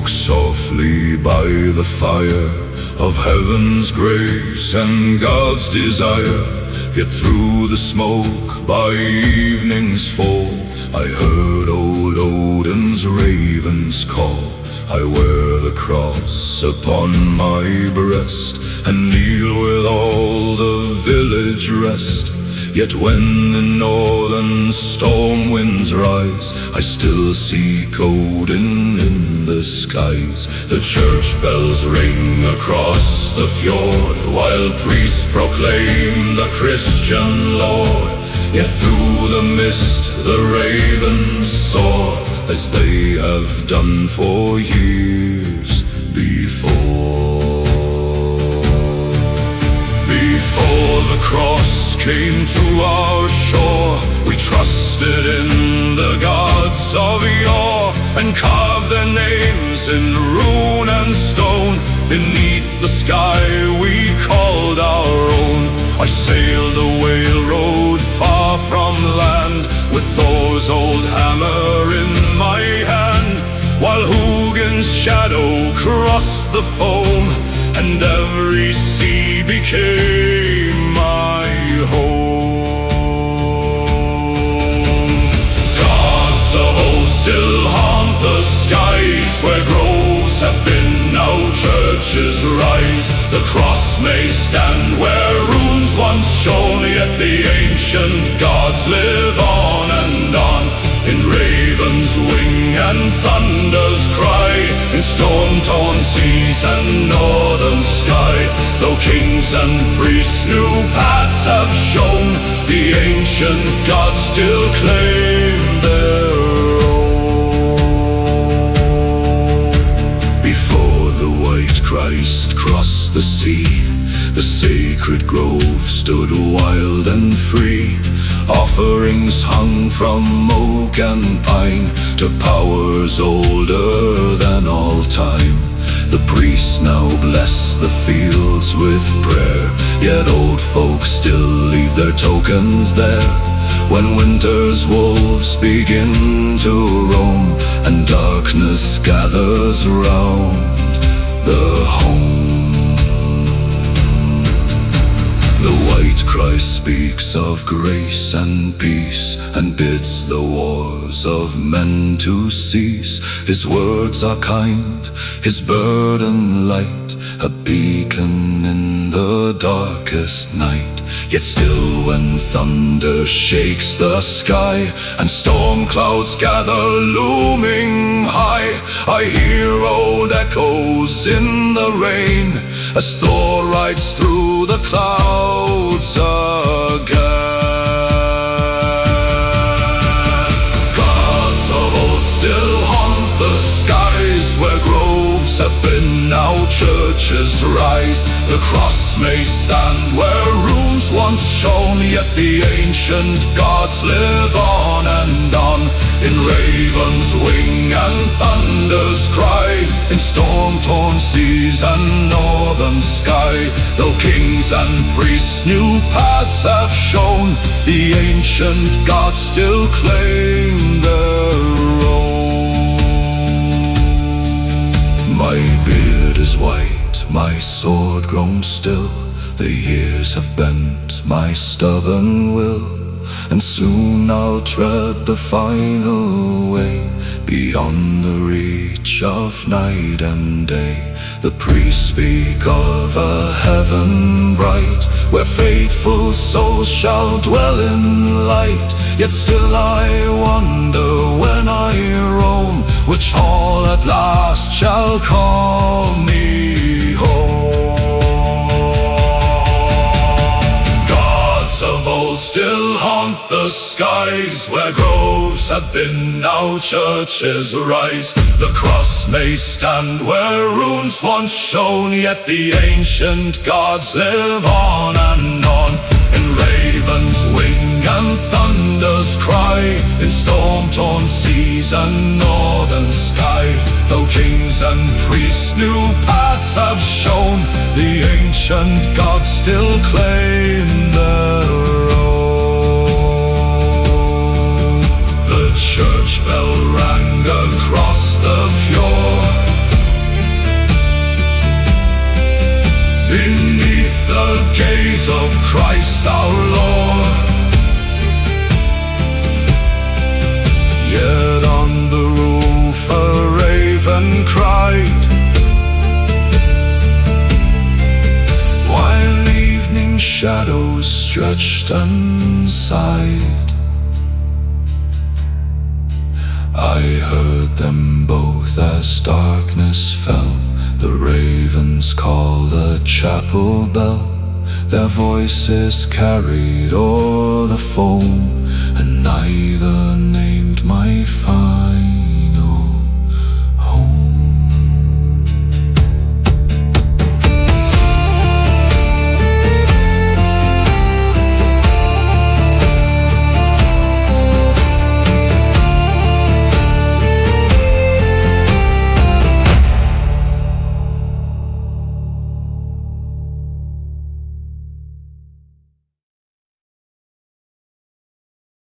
Softly by the fire of heaven's grace and God's desire. Yet through the smoke by evening's fall, I heard old Odin's ravens call. I wear the cross upon my breast and kneel with all the village rest. Yet when the northern storm winds rise, I still seek Odin in the skies. The church bells ring across the fjord, while priests proclaim the Christian Lord. Yet through the mist the ravens soar, as they have done for years before. Before the cross came to our shore, we trusted in the gods of yore, and carved their names in rune and stone. Beneath the sky we called our own. I sailed the whale road far from land, with Thor's old hammer in my hand, while Huginn's shadow crossed the foam, and every sea became my home. Gods of old still haunt the skies, where groves have been, now churches rise. The cross may stand where runes once shone, yet the ancient gods live on and on. In raven's wing and thunder's cry, in storm-torn seas and northern sky. Though kings and priests new paths have shown, the ancient gods still claim their own. Before the white Christ crossed the sea, the sacred grove stood wild and free. Offerings hung from oak and pine to powers older than all time. The priests now bless the fields with prayer, yet old folks still leave their tokens there. When winter's wolves begin to roam, and darkness gathers round the home, the white Christ speaks of grace and peace, and bids the wars of men to cease. His words are kind, his burden light, a beacon in the darkest night. Yet still when thunder shakes the sky, and storm clouds gather looming high, I hear old echoes in the rain, as Thor rides through the clouds again. Gods of old still haunt the skies, where groves have been, now churches rise. The cross may stand where runes once shone, yet the ancient gods live on and on. In raven's wing and thunder's cry, in storm-torn seas and northern sky. Though kings and priests new paths have shown, the ancient gods still claim their own. My beard is white, my sword grown still. The years have bent my stubborn will, and soon I'll tread the final way, beyond the reach of night and day. The priests speak of a heaven bright, where faithful souls shall dwell in light. Yet still I wonder when I roam, which hall at last shall call me home. the skies. Where groves have been, now churches rise. The cross may stand where runes once shone, yet the ancient gods live on and on. In raven's wing and thunder's cry, in storm-torn seas and northern sky. Though kings and priests new paths have shown, the ancient gods still claim their own. The church bell rang across the fjord. Beneath the gaze of Christ our Lord. Yet on the roof a raven cried, while evening shadows stretched and sighed. I heard them both as darkness fell. The ravens call the chapel bell. Their voices carried o'er the foam, and neither named my fine.